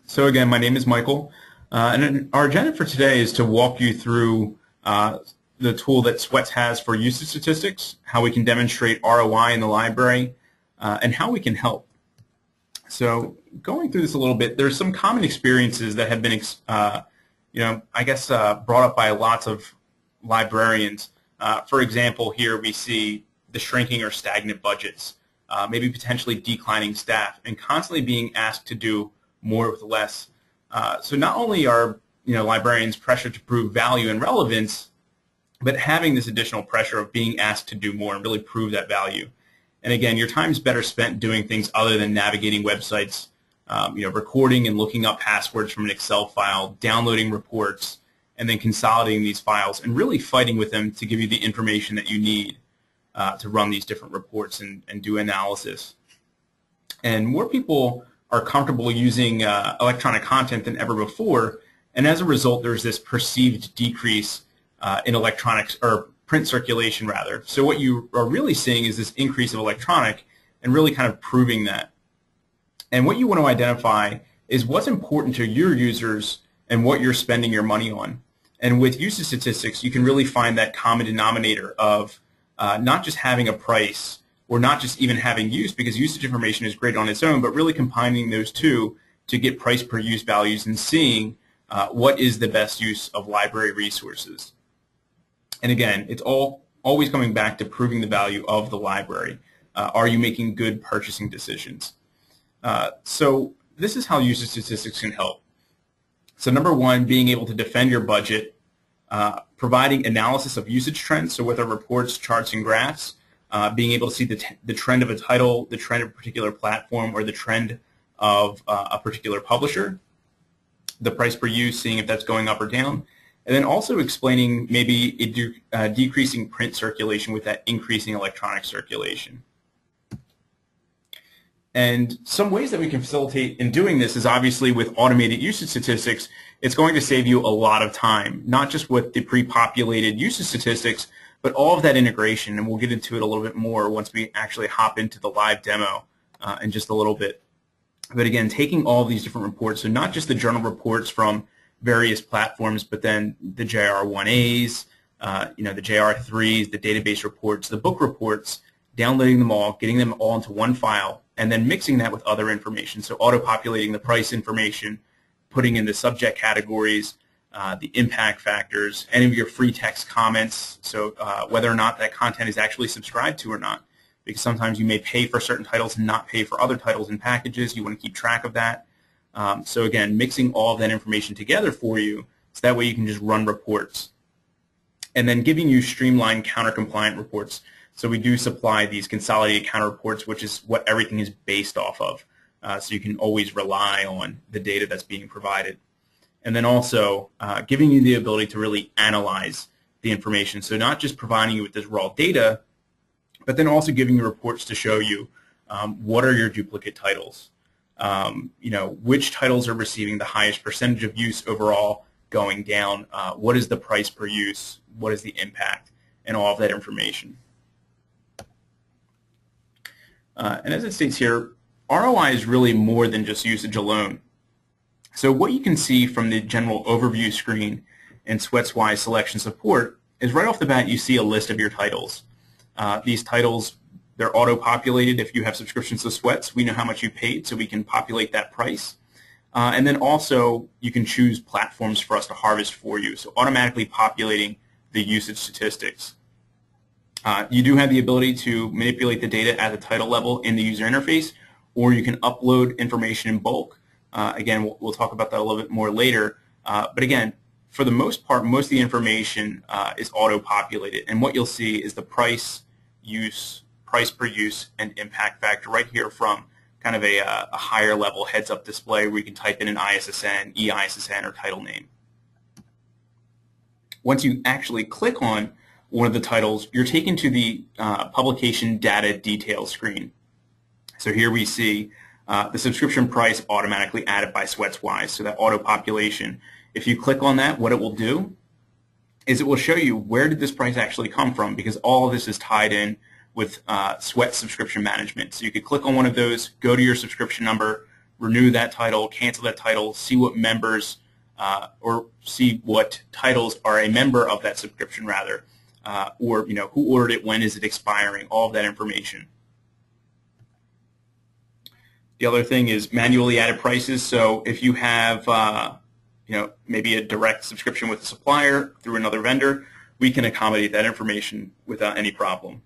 So again, my name is Michael, and our agenda for today is to walk you through the tool that Swets has for usage statistics, how we can demonstrate ROI in the library, and how we can help. So going through this a little bit, there's some common experiences that have been, brought up by lots of librarians. For example, here we see the shrinking or stagnant budgets, maybe potentially declining staff, and constantly being asked to do more with less. So not only are librarians pressured to prove value and relevance, but having this additional pressure of being asked to do more and really prove that value. And again, your time is better spent doing things other than navigating websites, recording and looking up passwords from an Excel file, downloading reports, and then consolidating these files and really fighting with them to give you the information that you need to run these different reports and do analysis. And more people are comfortable using electronic content than ever before, and as a result, there's this perceived decrease in electronics or print circulation rather. So what you are really seeing is this increase of electronic and really kind of proving that. And what you want to identify is what's important to your users and what you're spending your money on. And with usage statistics, you can really find that common denominator of not just having a price or not just even having use, because usage information is great on its own, but really combining those two to get price per use values and seeing what is the best use of library resources. And again, it's always coming back to proving the value of the library. Are you making good purchasing decisions? So this is how usage statistics can help. So number one, being able to defend your budget, providing analysis of usage trends, so with our reports, charts, and graphs, being able to see the trend of a title, the trend of a particular platform, or the trend of a particular publisher, the price per use, seeing if that's going up or down, and then also explaining maybe a decreasing print circulation with that increasing electronic circulation. And some ways that we can facilitate in doing this is obviously with automated usage statistics. It's going to save you a lot of time, not just with the pre-populated usage statistics, but all of that integration, and we'll get into it a little bit more once we actually hop into the live demo in just a little bit. But again, taking all of these different reports, so not just the journal reports from various platforms, but then the JR1As, the JR3s, the database reports, the book reports, downloading them all, getting them all into one file, and then mixing that with other information. So auto-populating the price information, putting in the subject categories, the impact factors, any of your free text comments, so whether or not that content is actually subscribed to or not, because sometimes you may pay for certain titles and not pay for other titles and packages. You want to keep track of that. So again, mixing all of that information together for you, so that way you can just run reports. And then giving you streamlined counter-compliant reports. So we do supply these consolidated counter reports, which is what everything is based off of. So you can always rely on the data that's being provided. And then also giving you the ability to really analyze the information. So not just providing you with this raw data, but then also giving you reports to show you what are your duplicate titles. Which titles are receiving the highest percentage of use overall going down, what is the price per use, what is the impact, and all of that information. And as it states here, ROI is really more than just usage alone. So what you can see from the general overview screen in SwetsWise Selection Support is right off the bat you see a list of your titles. These titles, they're auto-populated. If you have subscriptions to Swets, we know how much you paid, so we can populate that price. And then also you can choose platforms for us to harvest for you, so automatically populating the usage statistics. You do have the ability to manipulate the data at the title level in the user interface, or you can upload information in bulk. Again, we'll talk about that a little bit more later. But again, for the most part, most of the information is auto-populated, and what you'll see is the price per use, and impact factor right here from kind of a higher level heads-up display where you can type in an ISSN, EISSN, or title name. Once you actually click on one of the titles, you're taken to the publication data details screen. So here we see the subscription price automatically added by SwetsWise, so that auto-population. If you click on that, what it will do is it will show you where did this price actually come from, because all of this is tied in with Swets subscription management. So you could click on one of those, go to your subscription number, renew that title, cancel that title, see what members or see what titles are a member of that subscription rather, or who ordered it, when is it expiring, all of that information. The other thing is manually added prices. So if you have maybe a direct subscription with a supplier through another vendor, we can accommodate that information without any problem.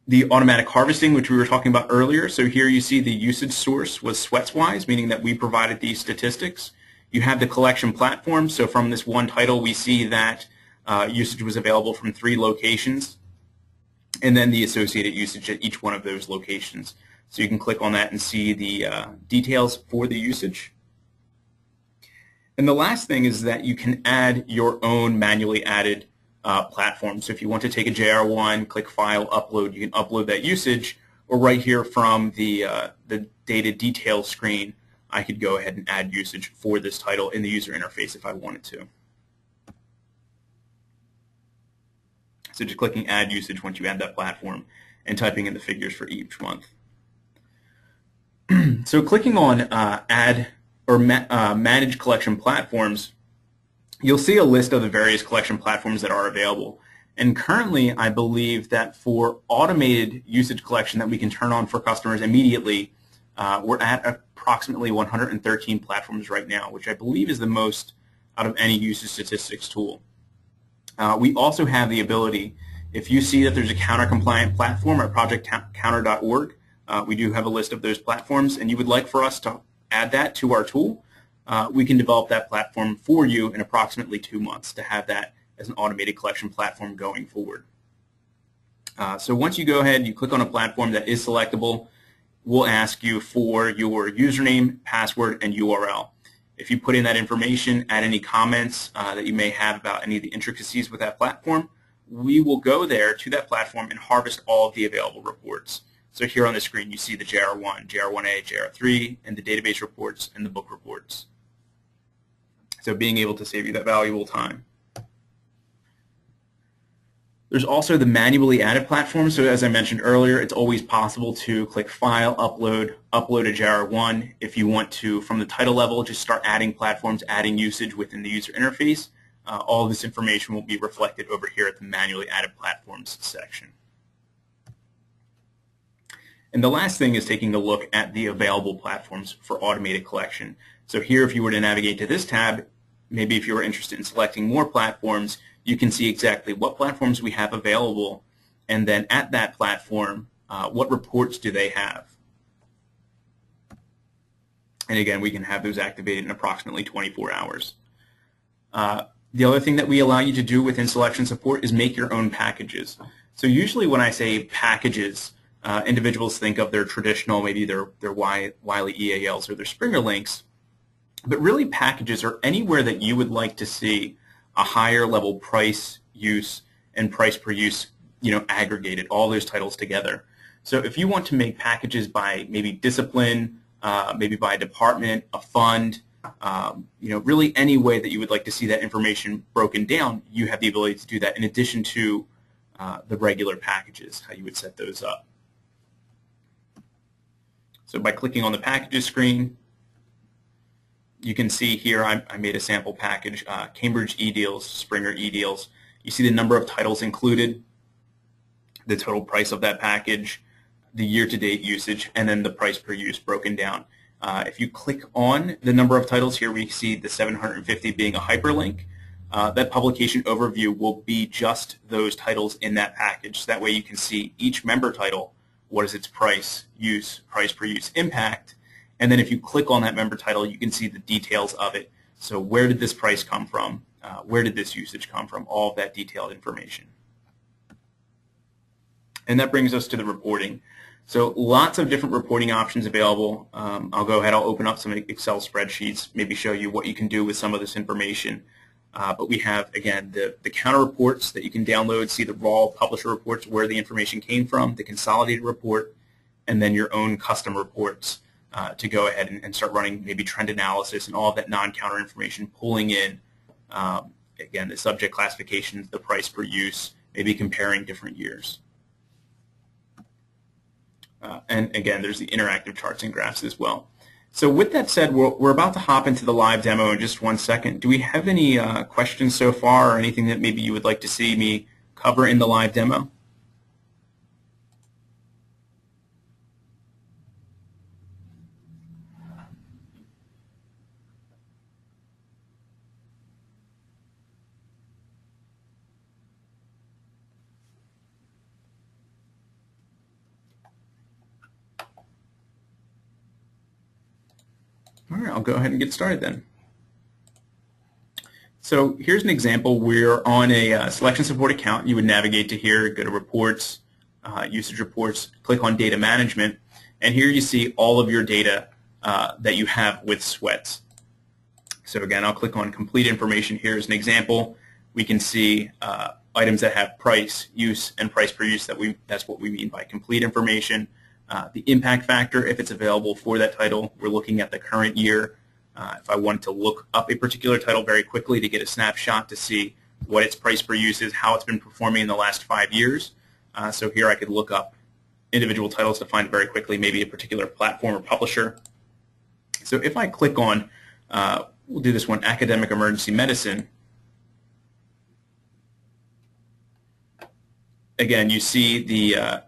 The automatic harvesting, which we were talking about earlier. So here you see the usage source was SwetsWise, meaning that we provided these statistics. You have the collection platform. So from this one title, we see that usage was available from 3 locations, and then the associated usage at each one of those locations. So you can click on that and see the details for the usage. And the last thing is that you can add your own manually added platform. So if you want to take a JR1, click File, Upload, you can upload that usage, or right here from the data detail screen, I could go ahead and add usage for this title in the user interface if I wanted to. So just clicking Add Usage once you add that platform and typing in the figures for each month. So clicking on Add or Manage Collection Platforms, you'll see a list of the various collection platforms that are available. And currently, I believe that for automated usage collection that we can turn on for customers immediately, we're at approximately 113 platforms right now, which I believe is the most out of any usage statistics tool. We also have the ability, if you see that there's a counter-compliant platform at projectcounter.org, we do have a list of those platforms, and you would like for us to add that to our tool, we can develop that platform for you in approximately 2 months to have that as an automated collection platform going forward. So once you go ahead and you click on a platform that is selectable, we'll ask you for your username, password, and URL. If you put in that information, add any comments that you may have about any of the intricacies with that platform, we will go there to that platform and harvest all of the available reports. So here on the screen you see the JR1, JR1A, JR3, and the database reports and the book reports. So being able to save you that valuable time. There's also the manually added platform. So as I mentioned earlier, it's always possible to click File, Upload a JR1. If you want to, from the title level, just start adding platforms, adding usage within the user interface. All of this information will be reflected over here at the manually added platforms section. And the last thing is taking a look at the available platforms for automated collection. So here, if you were to navigate to this tab, maybe if you were interested in selecting more platforms, you can see exactly what platforms we have available, and then at that platform, what reports do they have. And again, we can have those activated in approximately 24 hours. The other thing that we allow you to do within Selection Support is make your own packages. So usually when I say packages, individuals think of their traditional, maybe their Wiley EALs or their Springer links, but really packages are anywhere that you would like to see a higher level price, use, and price per use, aggregated, all those titles together. So if you want to make packages by maybe discipline, maybe by department, a fund, really any way that you would like to see that information broken down, you have the ability to do that in addition to the regular packages, how you would set those up. So by clicking on the packages screen, you can see here I made a sample package, Cambridge eDeals, Springer eDeals. You see the number of titles included, the total price of that package, the year-to-date usage, and then the price per use broken down. If you click on the number of titles here, we see the 750 being a hyperlink. That publication overview will be just those titles in that package. So that way you can see each member title, what is its price, use, price per use, impact. And then if you click on that member title, you can see the details of it. So where did this price come from? Where did this usage come from? All of that detailed information. And that brings us to the reporting. So lots of different reporting options available. I'll go ahead, I'll open up some Excel spreadsheets, maybe show you what you can do with some of this information. But we have, again, the counter reports that you can download, see the raw publisher reports, where the information came from, the consolidated report, and then your own custom reports. To go ahead and start running maybe trend analysis and all of that non-counter information, pulling in, again, the subject classifications, the price per use, maybe comparing different years. And again, there's the interactive charts and graphs as well. So with that said, we're about to hop into the live demo in just 1 second. Do we have any questions so far, or anything that maybe you would like to see me cover in the live demo? All right, I'll go ahead and get started then. So here's an example. We're on a selection support account. You would navigate to here, go to reports, usage reports, click on data management, and here you see all of your data that you have with Swets. So again, I'll click on complete information. Here's an example. We can see items that have price, use, and price per use. That's what we mean by complete information. The impact factor, if it's available for that title, we're looking at the current year. If I wanted to look up a particular title very quickly to get a snapshot to see what its price per use is, how it's been performing in the last 5 years. So here I could look up individual titles to find very quickly, maybe a particular platform or publisher. So if I click on, we'll do this one, academic emergency medicine. Again, you see the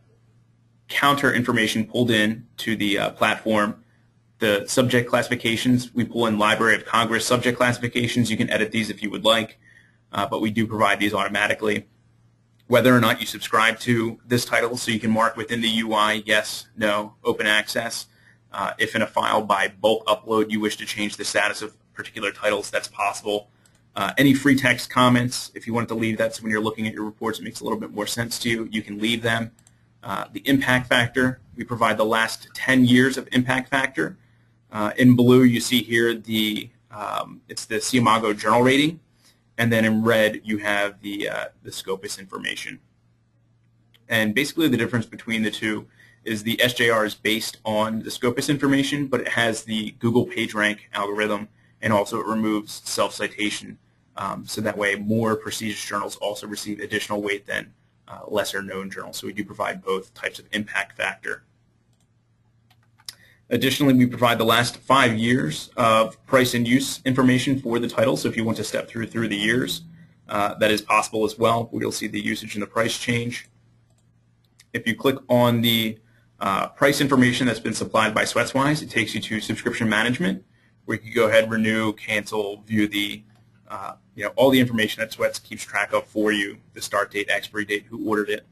counter information pulled in to the platform. The subject classifications, we pull in Library of Congress subject classifications. You can edit these if you would like, but we do provide these automatically. Whether or not you subscribe to this title, so you can mark within the UI, yes, no, open access. If in a file by bulk upload you wish to change the status of particular titles, that's possible. Any free text comments, if you wanted to leave that, so when you're looking at your reports it makes a little bit more sense to you, you can leave them. The impact factor, we provide the last 10 years of impact factor. In blue, you see here it's the Siamago journal rating, and then in red you have the Scopus information. And basically the difference between the two is the SJR is based on the Scopus information, but it has the Google PageRank algorithm, and also it removes self-citation, so that way more prestigious journals also receive additional weight than lesser known journals. So we do provide both types of impact factor. Additionally, we provide the last 5 years of price and use information for the title. So if you want to step through the years, that is possible as well. We'll see the usage and the price change. If you click on the price information that's been supplied by SwetsWise, it takes you to subscription management, where you can go ahead, renew, cancel, view the all the information that Swets keeps track of for you, the start date, expiry date, who ordered it,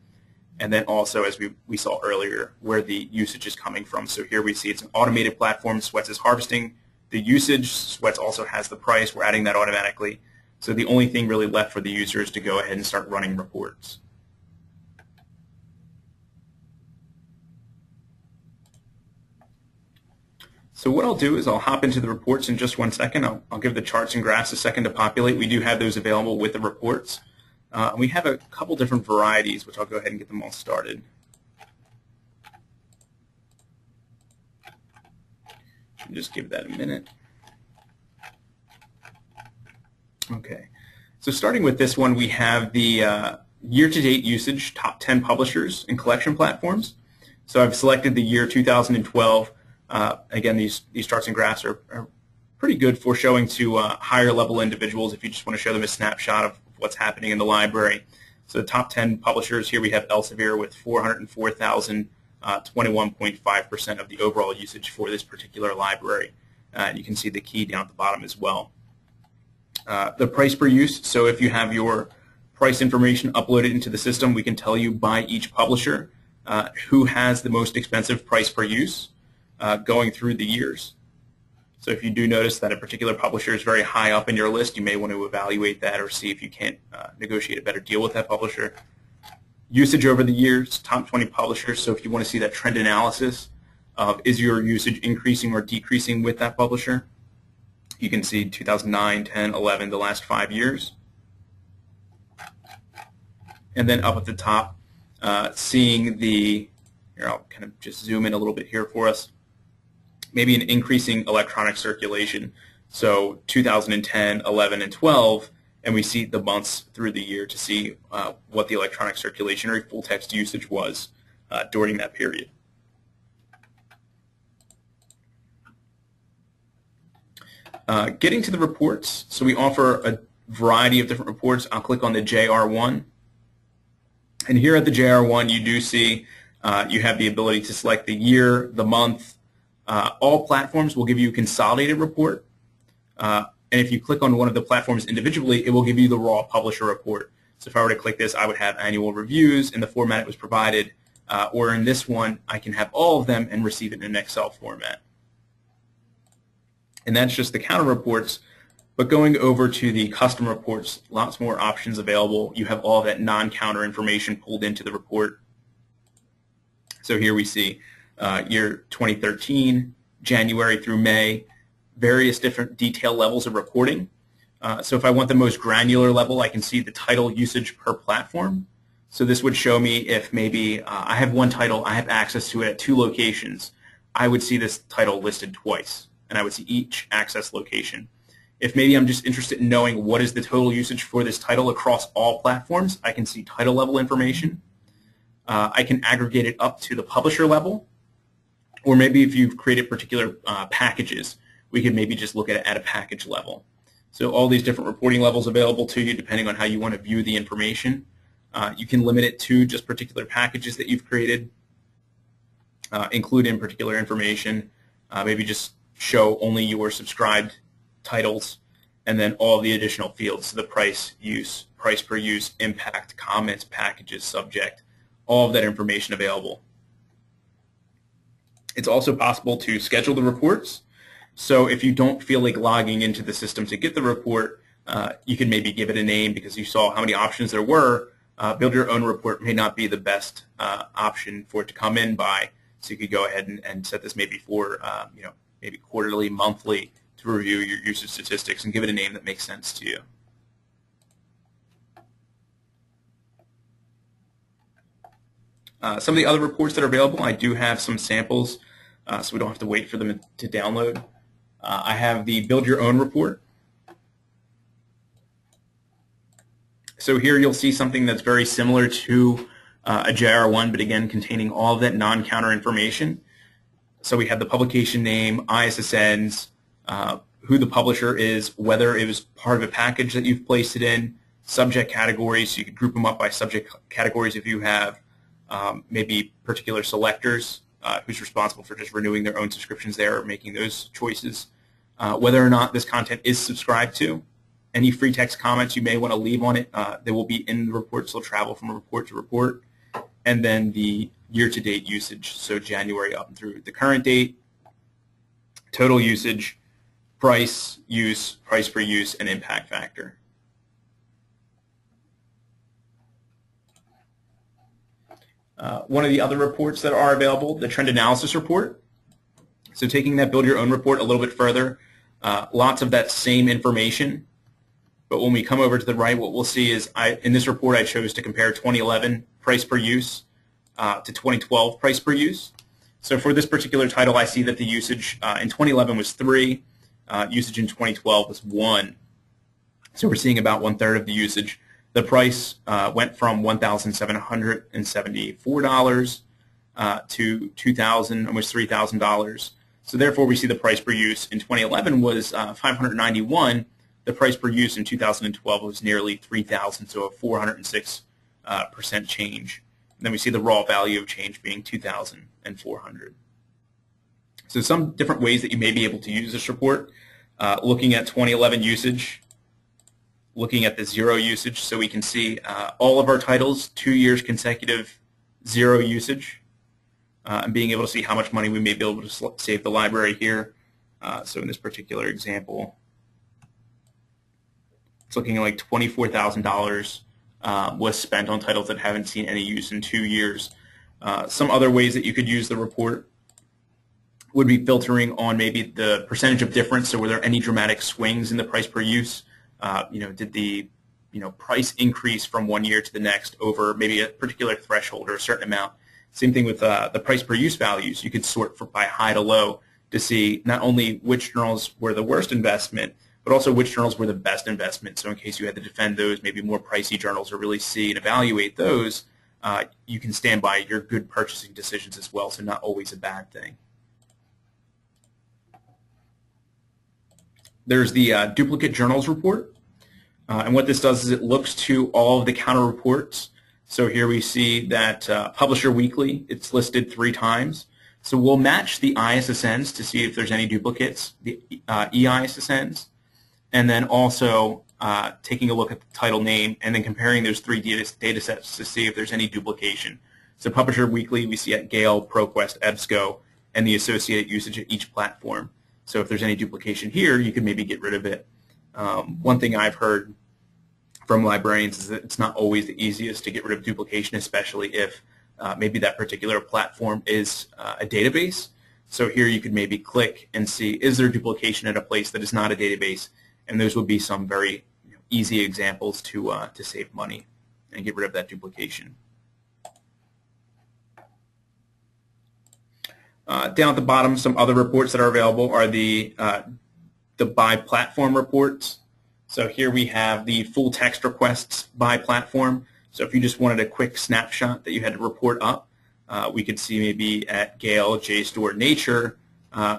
and then also, as we saw earlier, where the usage is coming from. So here we see it's an automated platform. Swets is harvesting the usage. Swets also has the price. We're adding that automatically. So the only thing really left for the user is to go ahead and start running reports. So what I'll do is I'll hop into the reports in just 1 second. I'll give the charts and graphs a second to populate. We do have those available with the reports. We have a couple different varieties, which I'll go ahead and get them all started. Just give that a minute. Okay. So starting with this one, we have the year-to-date usage, top 10 publishers and collection platforms. So I've selected the year 2012. Again, these charts and graphs are pretty good for showing to higher level individuals if you just want to show them a snapshot of what's happening in the library. So the top 10 publishers, here we have Elsevier with 404,000, 21.5% of the overall usage for this particular library. And you can see the key down at the bottom as well. The price per use, so if you have your price information uploaded into the system, we can tell you by each publisher who has the most expensive price per use going through the years. So if you do notice that a particular publisher is very high up in your list, you may want to evaluate that or see if you can't negotiate a better deal with that publisher. Usage over the years, top 20 publishers, so if you want to see that trend analysis of is your usage increasing or decreasing with that publisher, you can see 2009, 10, 11, the last 5 years. And then up at the top, seeing the, here I'll kind of just zoom in a little bit here for us, maybe an increasing electronic circulation. So 2010, 11, and 12, and we see the months through the year to see what the electronic circulation or full text usage was during that period. Getting to the reports, so we offer a variety of different reports. I'll click on the JR1. And here at the JR1, you do see you have the ability to select the year, the month. All platforms will give you a consolidated report. And if you click on one of the platforms individually, it will give you the raw publisher report. So if I were to click this, I would have annual reviews in the format it was provided. Or in this one, I can have all of them and receive it in an Excel format. And that's just the counter reports. But going over to the custom reports, lots more options available. You have all of that non-counter information pulled into the report. So here we see year 2013, January through May, various different detail levels of reporting. So if I want the most granular level, I can see the title usage per platform. So this would show me if maybe I have one title, I have access to it at 2 locations, I would see this title listed twice, and I would see each access location. If maybe I'm just interested in knowing what is the total usage for this title across all platforms, I can see title level information. I can aggregate it up to the publisher level, or maybe if you've created particular packages, we could maybe just look at it at a package level. So all these different reporting levels available to you depending on how you want to view the information. You can limit it to just particular packages that you've created, include in particular information, maybe just show only your subscribed titles, and then all the additional fields, so the price, use, price per use, impact, comments, packages, subject, all of that information available. It's also possible to schedule the reports. So if you don't feel like logging into the system to get the report, you can maybe give it a name because you saw how many options there were. Build your own report may not be the best option for it to come in by, so you could go ahead and set this maybe for maybe quarterly, monthly, to review your usage statistics and give it a name that makes sense to you. Some of the other reports that are available, I do have some samples, so we don't have to wait for them to download. I have the Build Your Own report. So here you'll see something that's very similar to a JR1, but again containing all of that non-counter information. So we have the publication name, ISSNs, who the publisher is, whether it was part of a package that you've placed it in, subject categories, so you could group them up by subject categories if you have maybe particular selectors who's responsible for just renewing their own subscriptions there or making those choices, whether or not this content is subscribed to. Any free text comments you may want to leave on it, they will be in the report, so they'll travel from report to report. And then the year-to-date usage, so January up through the current date, total usage, price, use, price per use, and impact factor. One of the other reports that are available, the trend analysis report. So taking that build your own report a little bit further, lots of that same information. But when we come over to the right, what we'll see is in this report I chose to compare 2011 price per use to 2012 price per use. So for this particular title, I see that the usage in 2011 was 3, usage in 2012 was 1. So we're seeing about 1/3 of the usage. The price went from $1,774 to $2,000, almost $3,000. So therefore, we see the price per use in 2011 was $591. The price per use in 2012 was nearly $3,000, so a 406% change. And then we see the raw value of change being $2,400. So some different ways that you may be able to use this report, looking at 2011 usage, looking at the 0 usage, so we can see all of our titles, 2 years consecutive 0 usage, and being able to see how much money we may be able to save the library here. So in this particular example, it's looking like $24,000 was spent on titles that haven't seen any use in 2 years. Some other ways that you could use the report would be filtering on maybe the percentage of difference. So were there any dramatic swings in the price per use? Did the price increase from one year to the next over maybe a particular threshold or a certain amount? Same thing with the price per use values. You could sort by high to low to see not only which journals were the worst investment, but also which journals were the best investment. So in case you had to defend those, maybe more pricey journals, or really see and evaluate those, you can stand by your good purchasing decisions as well, so not always a bad thing. There's the duplicate journals report. And what this does is it looks to all of the counter reports. So here we see that Publisher Weekly, it's listed 3 times. So we'll match the ISSNs to see if there's any duplicates, the EISSNs, and then also taking a look at the title name and then comparing those 3 data sets to see if there's any duplication. So Publisher Weekly we see at Gale, ProQuest, EBSCO, and the associated usage at each platform. So if there's any duplication here, you could maybe get rid of it. One thing I've heard from librarians is that it's not always the easiest to get rid of duplication, especially if maybe that particular platform is a database. So here you could maybe click and see, is there duplication at a place that is not a database? And those would be some very easy examples to save money and get rid of that duplication. Down at the bottom, some other reports that are available are the by platform reports. So here we have the full text requests by platform. So if you just wanted a quick snapshot that you had to report up, we could see maybe at Gale, JSTOR, Nature,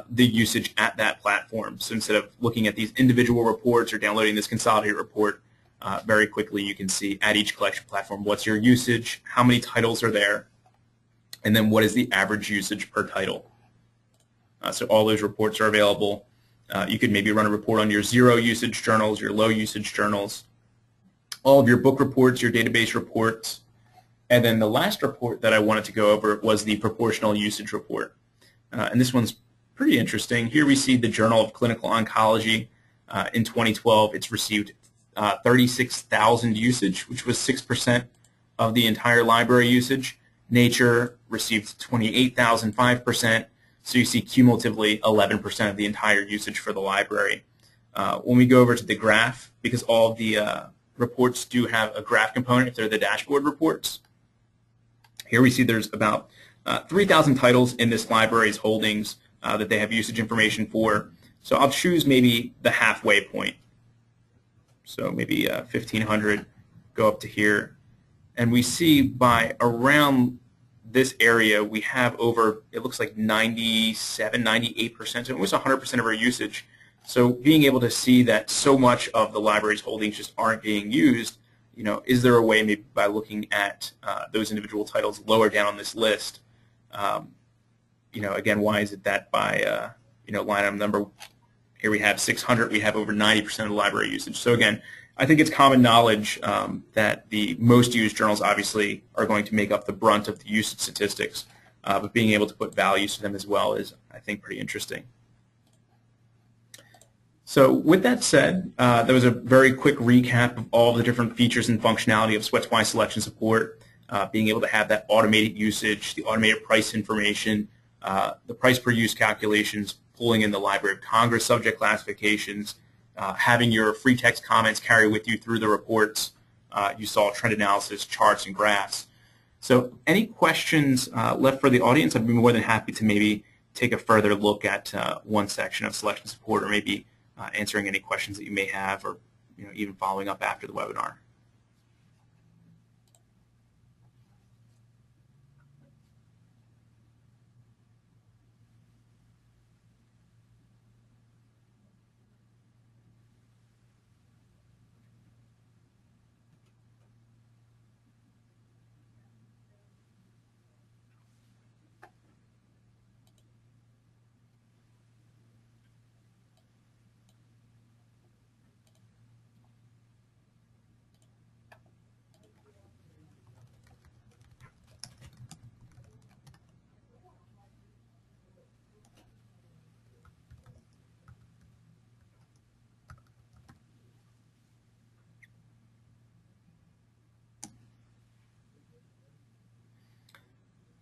the usage at that platform. So instead of looking at these individual reports or downloading this consolidated report, very quickly you can see at each collection platform what's your usage, how many titles are there, and then what is the average usage per title. So all those reports are available. You could maybe run a report on your 0 usage journals, your low usage journals, all of your book reports, your database reports. And then the last report that I wanted to go over was the proportional usage report. And this one's pretty interesting. Here we see the Journal of Clinical Oncology. In 2012, it's received 36,000 usage, which was 6% of the entire library usage. Nature received 28,000, 5%. So you see cumulatively 11% of the entire usage for the library. When we go over to the graph, because all of the reports do have a graph component if they're the dashboard reports, here we see there's about 3,000 titles in this library's holdings that they have usage information for. So I'll choose maybe the halfway point. So maybe 1,500, go up to here. And we see by around this area, we have over, it looks like 97, 98%, so almost 100% of our usage. So being able to see that so much of the library's holdings just aren't being used, is there a way maybe by looking at those individual titles lower down on this list? Again, why is it that by, line item number, here we have 600, we have over 90% of the library usage. So again, I think it's common knowledge that the most used journals obviously are going to make up the brunt of the usage statistics, but being able to put values to them as well is, I think, pretty interesting. So with that said, that was a very quick recap of all the different features and functionality of SwetsWise Selection Support, being able to have that automated usage, the automated price information, the price per use calculations, pulling in the Library of Congress subject classifications, having your free text comments carry with you through the reports. You saw trend analysis, charts, and graphs. So any questions left for the audience? I'd be more than happy to maybe take a further look at one section of selection support, or maybe answering any questions that you may have, or even following up after the webinar.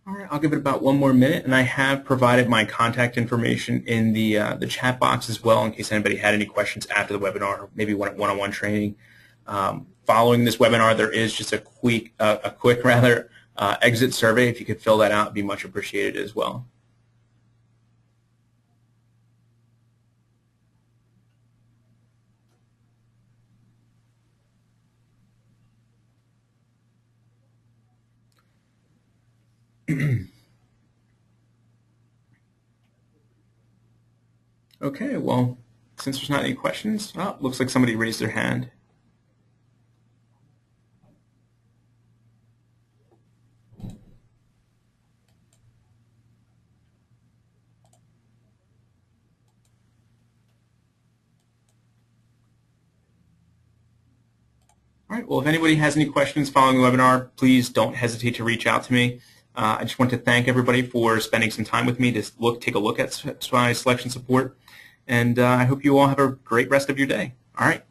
All right, I'll give it about 1 more minute, and I have provided my contact information in the chat box as well in case anybody had any questions after the webinar, or maybe one-on-one training. Following this webinar, there is just a quick exit survey. If you could fill that out, it'd be much appreciated as well. Okay, well, Since there's not any questions, oh, looks like somebody raised their hand. All right, well, if anybody has any questions following the webinar, please don't hesitate to reach out to me. I just want to thank everybody for spending some time with me to take a look at SwetsWise Selection Support, and I hope you all have a great rest of your day. All right.